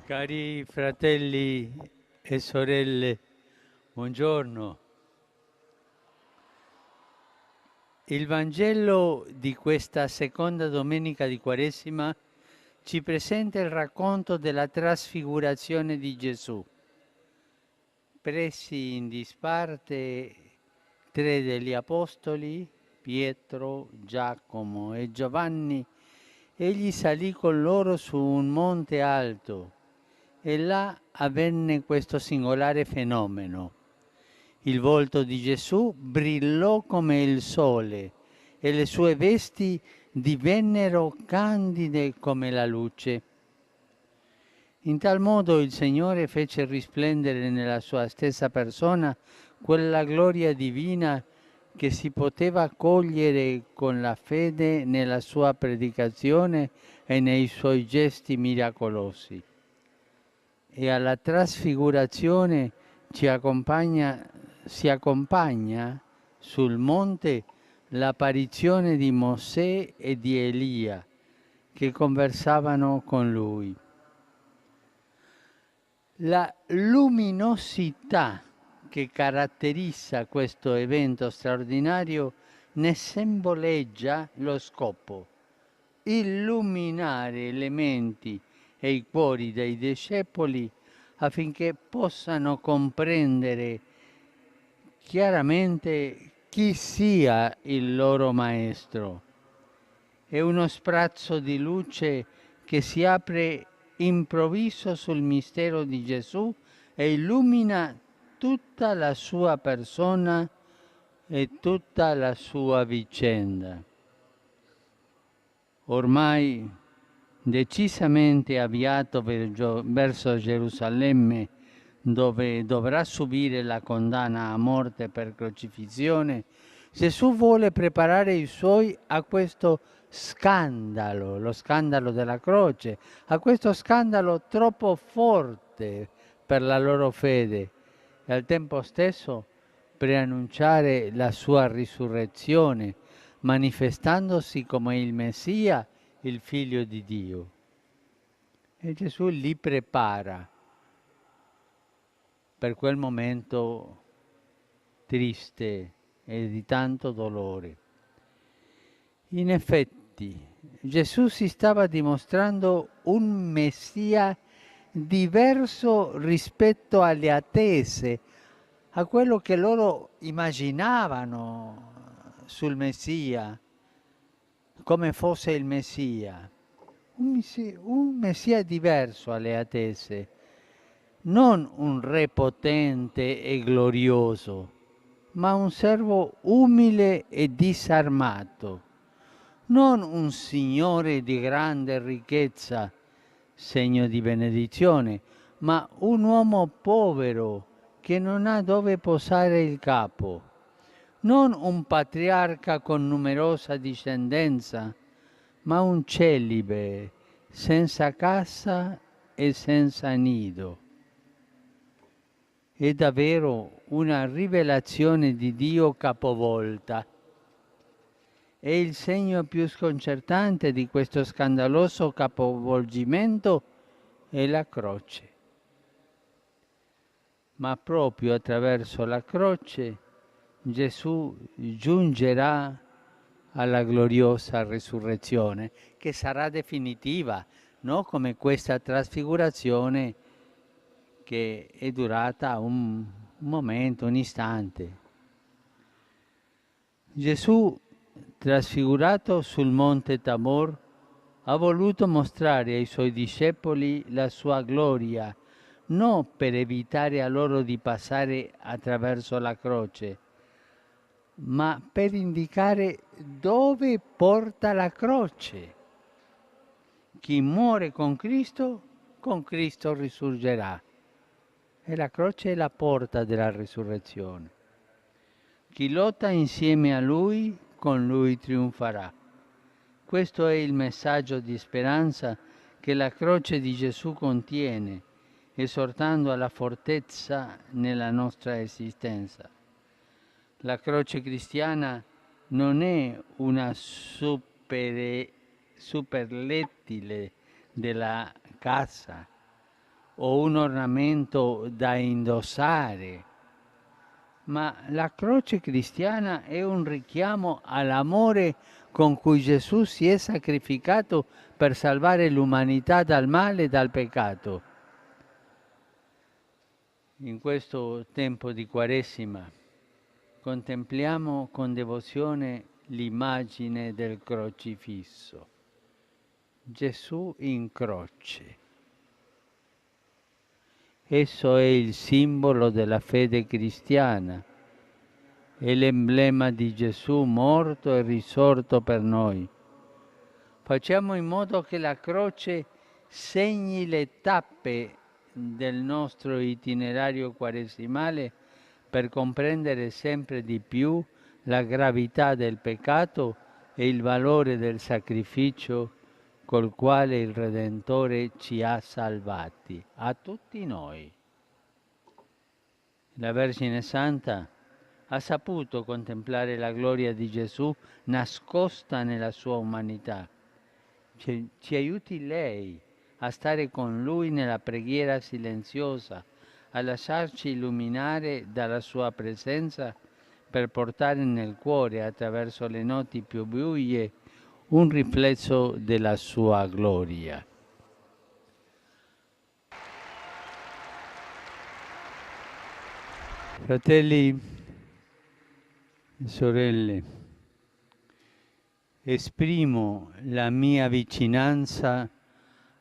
Cari fratelli e sorelle, buongiorno. Il Vangelo di questa seconda domenica di Quaresima ci presenta il racconto della trasfigurazione di Gesù. Presi in disparte tre degli apostoli, Pietro, Giacomo e Giovanni, egli salì con loro su un monte alto e là avvenne questo singolare fenomeno. Il volto di Gesù brillò come il sole e le sue vesti divennero candide come la luce. In tal modo il Signore fece risplendere nella sua stessa persona quella gloria divina che si poteva cogliere con la fede nella sua predicazione e nei suoi gesti miracolosi. E alla trasfigurazione si accompagna sul monte l'apparizione di Mosè e di Elia che conversavano con lui. La luminosità che caratterizza questo evento straordinario ne simboleggia lo scopo: illuminare le menti e i cuori dei discepoli affinché possano comprendere chiaramente chi sia il loro maestro. È uno sprazzo di luce che si apre improvviso sul mistero di Gesù e illumina tutta la sua persona e tutta la sua vicenda. Ormai decisamente avviato verso Gerusalemme, dove dovrà subire la condanna a morte per crocifissione, Gesù vuole preparare i suoi a questo scandalo, lo scandalo della croce, a questo scandalo troppo forte per la loro fede e al tempo stesso preannunciare la sua risurrezione, manifestandosi come il Messia, il Figlio di Dio. E Gesù li prepara per quel momento triste e di tanto dolore. In effetti, Gesù si stava dimostrando un Messia diverso rispetto alle attese, a quello che loro immaginavano sul Messia, come fosse il Messia. Un Messia diverso alle attese, non un re potente e glorioso, ma un servo umile e disarmato, non un signore di grande ricchezza, segno di benedizione, ma un uomo povero che non ha dove posare il capo, non un patriarca con numerosa discendenza, ma un celibe senza casa e senza nido. È davvero una rivelazione di Dio capovolta. E il segno più sconcertante di questo scandaloso capovolgimento è la croce. Ma proprio attraverso la croce Gesù giungerà alla gloriosa risurrezione, che sarà definitiva, no? Come questa trasfigurazione che è durata un momento, un istante. Gesù, trasfigurato sul monte Tabor, ha voluto mostrare ai suoi discepoli la sua gloria, non per evitare a loro di passare attraverso la croce, ma per indicare dove porta la croce. Chi muore con Cristo risurgerà. E la croce è la porta della risurrezione. Chi lotta insieme a Lui, con Lui trionferà. Questo è il messaggio di speranza che la croce di Gesù contiene, esortando alla fortezza nella nostra esistenza. La croce cristiana non è una superlettile della casa, o un ornamento da indossare, ma la croce cristiana è un richiamo all'amore con cui Gesù si è sacrificato per salvare l'umanità dal male e dal peccato. In questo tempo di Quaresima contempliamo con devozione l'immagine del crocifisso. Gesù in croce. Esso è il simbolo della fede cristiana, è l'emblema di Gesù morto e risorto per noi. Facciamo in modo che la croce segni le tappe del nostro itinerario quaresimale per comprendere sempre di più la gravità del peccato e il valore del sacrificio col quale il Redentore ci ha salvati, a tutti noi. La Vergine Santa ha saputo contemplare la gloria di Gesù nascosta nella sua umanità. Ci aiuti lei a stare con Lui nella preghiera silenziosa, a lasciarci illuminare dalla sua presenza per portare nel cuore, attraverso le notti più buie, un riflesso della sua gloria. Fratelli e sorelle, esprimo la mia vicinanza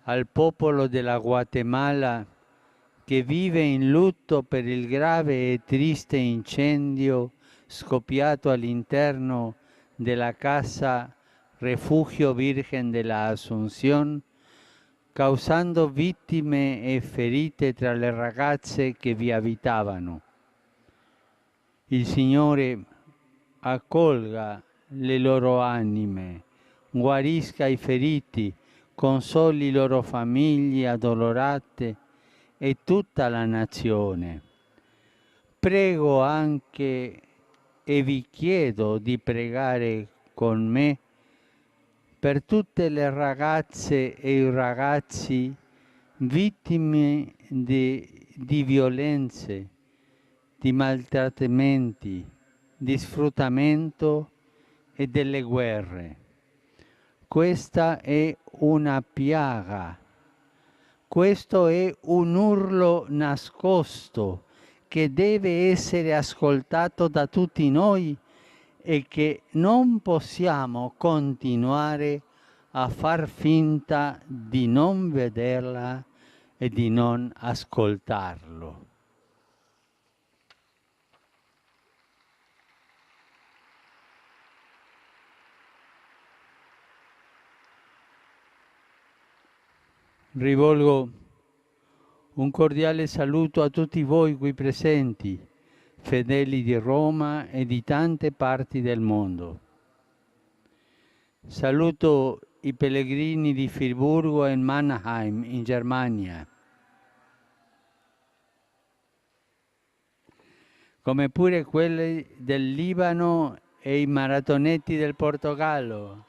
al popolo della Guatemala che vive in lutto per il grave e triste incendio scoppiato all'interno della casa Refugio Virgen de la Asunción, causando vittime e ferite tra le ragazze che vi abitavano. Il Signore accolga le loro anime, guarisca i feriti, consoli le loro famiglie addolorate e tutta la nazione. Prego anche e vi chiedo di pregare con me per tutte le ragazze e i ragazzi vittime di violenze, di maltrattamenti, di sfruttamento e delle guerre. Questa è una piaga, questo è un urlo nascosto che deve essere ascoltato da tutti noi e che non possiamo continuare a far finta di non vederla e di non ascoltarlo. Rivolgo un cordiale saluto a tutti voi qui presenti, fedeli di Roma e di tante parti del mondo. Saluto i pellegrini di Friburgo e Mannheim in Germania, come pure quelli del Libano e i maratonetti del Portogallo.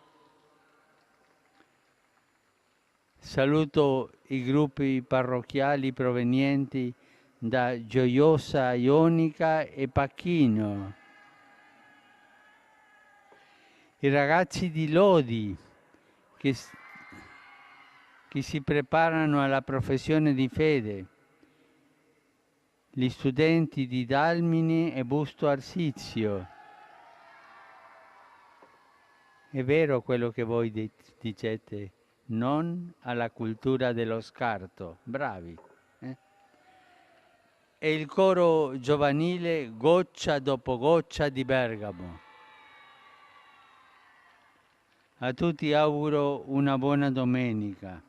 Saluto i gruppi parrocchiali provenienti da Gioiosa Ionica e Pachino, i ragazzi di Lodi che si preparano alla professione di fede, gli studenti di Dalmine e Busto Arsizio. È vero quello che voi dicete, non alla cultura dello scarto, bravi. E il coro giovanile Goccia dopo Goccia di Bergamo. A tutti auguro una buona domenica.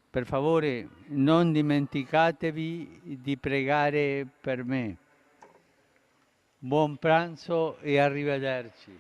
Per favore non dimenticatevi di pregare per me. Buon pranzo e arrivederci.